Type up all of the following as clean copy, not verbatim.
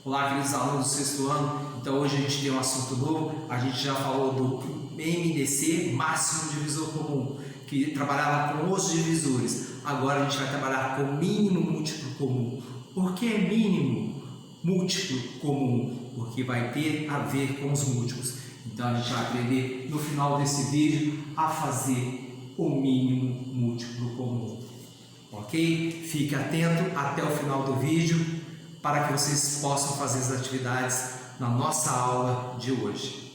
Olá, queridos alunos do sexto ano. Então hoje a gente tem um assunto novo. A gente já falou do MDC, máximo divisor comum, que trabalhava com os divisores. Agora a gente vai trabalhar com mínimo múltiplo comum. Por que mínimo múltiplo comum? Porque vai ter a ver com os múltiplos. Então a gente vai aprender no final desse vídeo a fazer o mínimo múltiplo comum. Ok? Fique atento até o final do vídeo para que vocês possam fazer as atividades na nossa aula de hoje.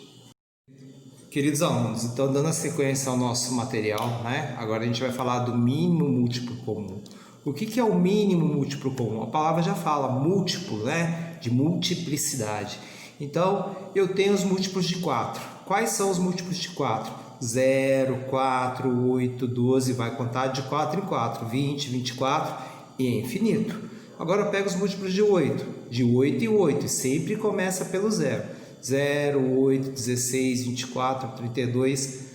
Queridos alunos, então dando a sequência ao nosso material, né? Agora a gente vai falar do mínimo múltiplo comum. O que é o mínimo múltiplo comum? A palavra já fala múltiplo, né? De multiplicidade. Então, eu tenho os múltiplos de 4. Quais são os múltiplos de 4? 0, 4, 8, 12, vai contar de 4 em 4, 20, 24 e é infinito. Agora eu pego os múltiplos de 8 em 8, e sempre começa pelo 0. 0, 8, 16, 24, 32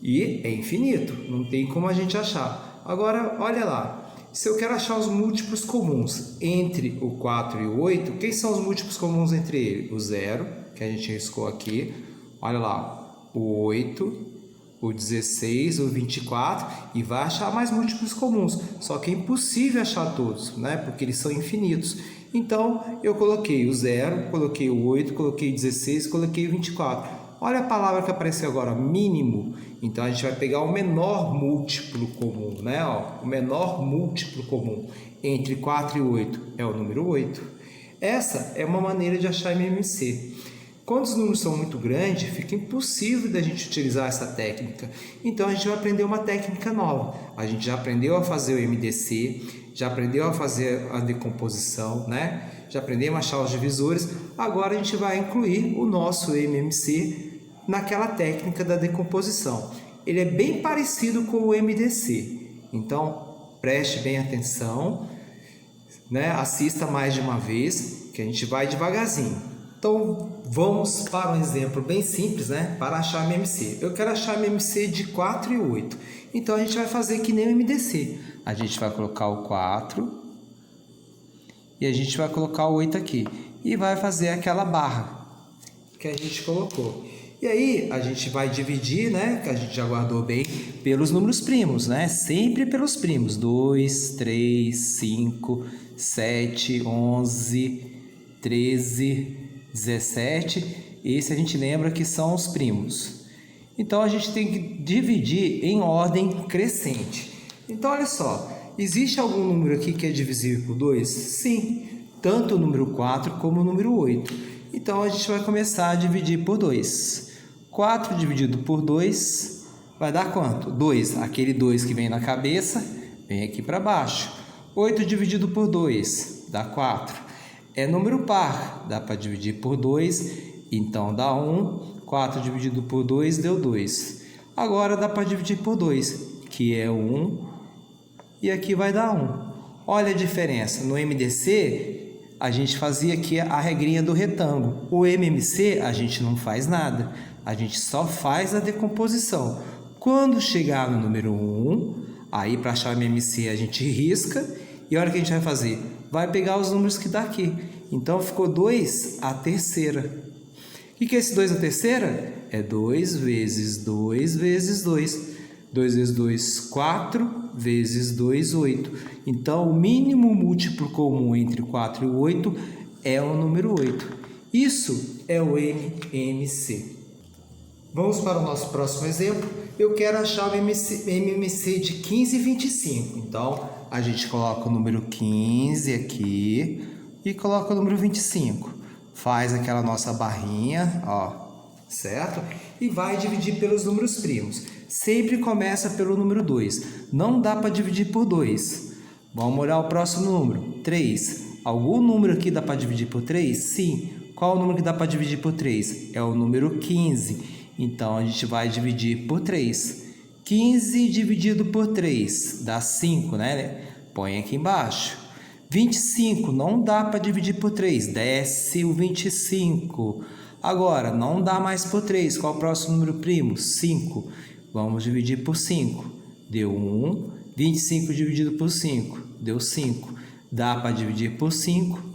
e é infinito, não tem como a gente achar. Agora, olha lá, se eu quero achar os múltiplos comuns entre o 4 e o 8, quem são os múltiplos comuns entre eles? O 0, que a gente riscou aqui, olha lá, o 8, o 16, o 24 e vai achar mais múltiplos comuns, só que é impossível achar todos, né? Porque eles são infinitos. Então, eu coloquei o 0, coloquei o 8, coloquei o 16, coloquei o 24. Olha a palavra que apareceu agora, mínimo. Então, a gente vai pegar o menor múltiplo comum, né? Ó, o menor múltiplo comum entre 4 e 8 é o número 8. Essa é uma maneira de achar MMC. Quando os números são muito grandes, fica impossível da gente utilizar essa técnica. Então, a gente vai aprender uma técnica nova. A gente já aprendeu a fazer o MDC, já aprendeu a fazer a decomposição, né? Já aprendemos a achar os divisores. Agora, a gente vai incluir o nosso MMC naquela técnica da decomposição. Ele é bem parecido com o MDC. Então, preste bem atenção, né? Assista mais de uma vez, que a gente vai devagarzinho. Então, vamos para um exemplo bem simples, né? Para achar MMC. Eu quero achar MMC de 4 e 8. Então, a gente vai fazer que nem o MDC. A gente vai colocar o 4 e a gente vai colocar o 8 aqui. E vai fazer aquela barra que a gente colocou. E aí, a gente vai dividir, né? Que a gente já guardou bem, pelos números primos, né? Sempre pelos primos. 2, 3, 5, 7, 11, 13... 17, esse a gente lembra que são os primos. Então, a gente tem que dividir em ordem crescente. Então, olha só, existe algum número aqui que é divisível por 2? Sim, tanto o número 4 como o número 8. Então, a gente vai começar a dividir por 2. 4 dividido por 2 vai dar quanto? 2, aquele 2 que vem na cabeça, vem aqui para baixo. 8 dividido por 2 dá 4. É número par, dá para dividir por 2, então dá 1. 4 dividido por 2 deu 2. Agora dá para dividir por 2, que é 1, e aqui vai dar 1. Olha a diferença, no MDC a gente fazia aqui a regrinha do retângulo. O MMC a gente não faz nada, a gente só faz a decomposição. Quando chegar no número 1, aí para achar o MMC a gente risca, e olha o que a gente vai fazer. Vai pegar os números que dá aqui. Então, ficou 2 a terceira. O que é esse 2 a terceira? É 2 vezes 2 vezes 2. 2 vezes 2, 4 vezes 2, 8. Então, o mínimo múltiplo comum entre 4 e 8 é o número 8. Isso é o MMC. Vamos para o nosso próximo exemplo. Eu quero achar o MMC de 15 e 25. Então, a gente coloca o número 15 aqui e coloca o número 25. Faz aquela nossa barrinha, ó, certo? E vai dividir pelos números primos. Sempre começa pelo número 2. Não dá para dividir por 2. Vamos olhar o próximo número, 3. Algum número aqui dá para dividir por 3? Sim. Qual o número que dá para dividir por 3? É o número 15. Então, a gente vai dividir por 3. 15 dividido por 3 dá 5, né? Põe aqui embaixo. 25 não dá para dividir por 3. Desce o 25. Agora, não dá mais por 3. Qual é o próximo número primo? 5. Vamos dividir por 5. Deu 1. 25 dividido por 5. Deu 5. Dá para dividir por 5.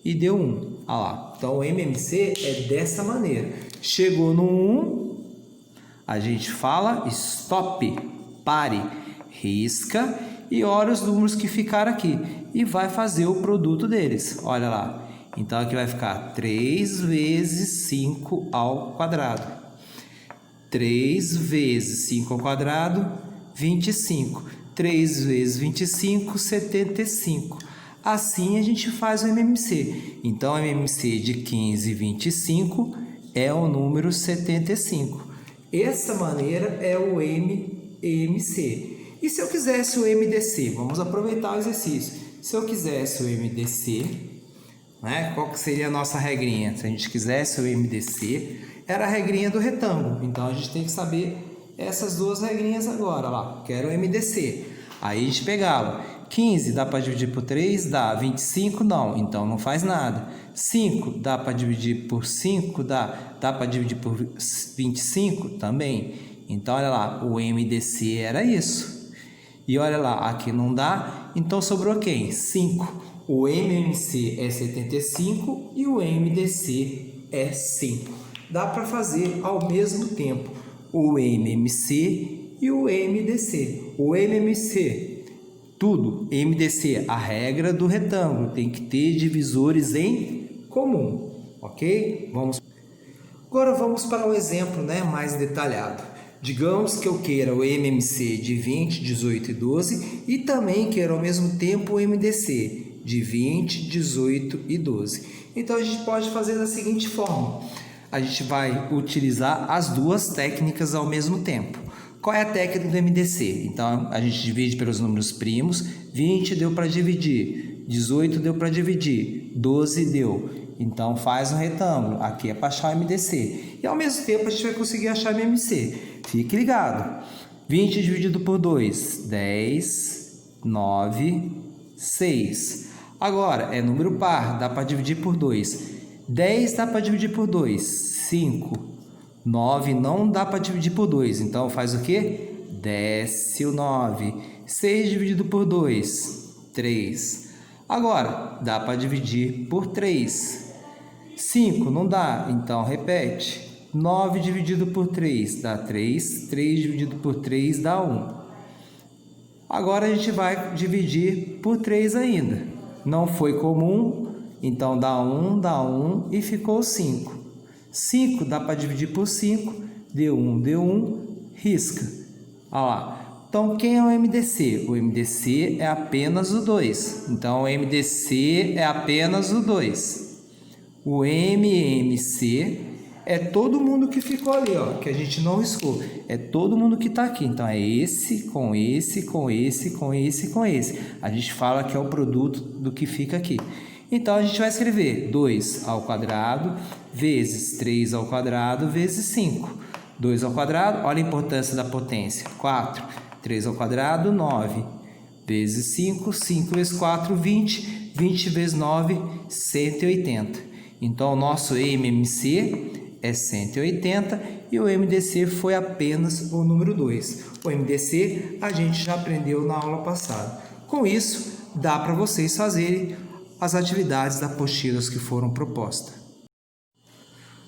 E deu 1. Olha lá. Então o MMC é dessa maneira. Chegou no 1, a gente fala stop, pare, risca e olha os números que ficaram aqui. E vai fazer o produto deles. Olha lá. Então aqui vai ficar 3 vezes 5 ao quadrado. 3 vezes 5 ao quadrado, 25. 3 vezes 25, 75. Assim a gente faz o MMC. Então, o MMC de 15 e 25 é o número 75. Essa maneira é o MMC. E se eu quisesse o MDC? Vamos aproveitar o exercício. Se eu quisesse o MDC, né, qual que seria a nossa regrinha? Se a gente quisesse o MDC, era a regrinha do retângulo. Então, a gente tem que saber essas duas regrinhas agora. Lá, quero o MDC. Aí a gente pegava 15, dá para dividir por 3? Dá. 25? Não. Então, não faz nada. 5, dá para dividir por 5? Dá. Dá para dividir por 25? Também. Então, olha lá, o MDC era isso. E olha lá, aqui não dá. Então, sobrou quem? 5. O MMC é 75 e o MDC é 5. Dá para fazer ao mesmo tempo o MMC e o MDC. O MMC, tudo. MDC, a regra do retângulo. Tem que ter divisores em comum. Ok? Agora vamos para um exemplo, né, mais detalhado. Digamos que eu queira o MMC de 20, 18 e 12 e também quero ao mesmo tempo o MDC de 20, 18 e 12. Então a gente pode fazer da seguinte forma. A gente vai utilizar as duas técnicas ao mesmo tempo. Qual é a técnica do MDC? Então, a gente divide pelos números primos. 20 deu para dividir, 18 deu para dividir, 12 deu. Então, faz um retângulo. Aqui é para achar o MDC. E, ao mesmo tempo, a gente vai conseguir achar o MMC. Fique ligado. 20 dividido por 2, 10, 9, 6. Agora, é número par, dá para dividir por 2. 10 dá para dividir por 2, 5. 9 não dá para dividir por 2, então faz o quê? Desce o 9. 6 dividido por 2, 3. Agora, dá para dividir por 3. 5 não dá, então repete. 9 dividido por 3 dá 3. 3 dividido por 3 dá 1. Agora a gente vai dividir por 3 ainda. Não foi comum, então dá 1 e ficou 5. 5 dá para dividir por 5, deu 1, risca. Olha lá. Então, quem é o MDC? O MDC é apenas o 2. Então, o MDC é apenas o 2. O MMC é todo mundo que ficou ali, ó, que a gente não riscou. É todo mundo que está aqui. Então, é esse, com esse, com esse, com esse, com esse. A gente fala que é o produto do que fica aqui. Então, a gente vai escrever 2 ao quadrado vezes 3 ao quadrado vezes 5. 2 ao quadrado, olha a importância da potência. 4. 3 ao quadrado, 9. Vezes 5. 5 vezes 4, 20. 20 vezes 9, 180. Então, o nosso MMC é 180 e o MDC foi apenas o número 2. O MDC a gente já aprendeu na aula passada. Com isso, dá para vocês fazerem as atividades da apostila que foram propostas.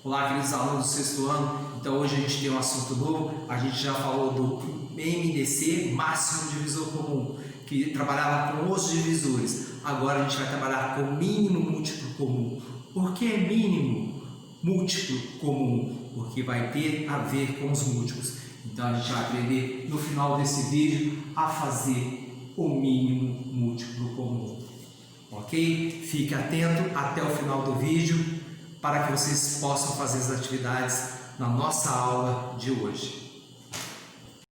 Olá, queridos alunos do sexto ano. Então, hoje a gente tem um assunto novo. A gente já falou do MDC, máximo divisor comum, que trabalhava com os divisores. Agora a gente vai trabalhar com mínimo múltiplo comum. Por que mínimo múltiplo comum? Porque vai ter a ver com os múltiplos. Então, a gente vai aprender no final desse vídeo a fazer o mínimo múltiplo comum. Ok? Fique atento até o final do vídeo para que vocês possam fazer as atividades na nossa aula de hoje.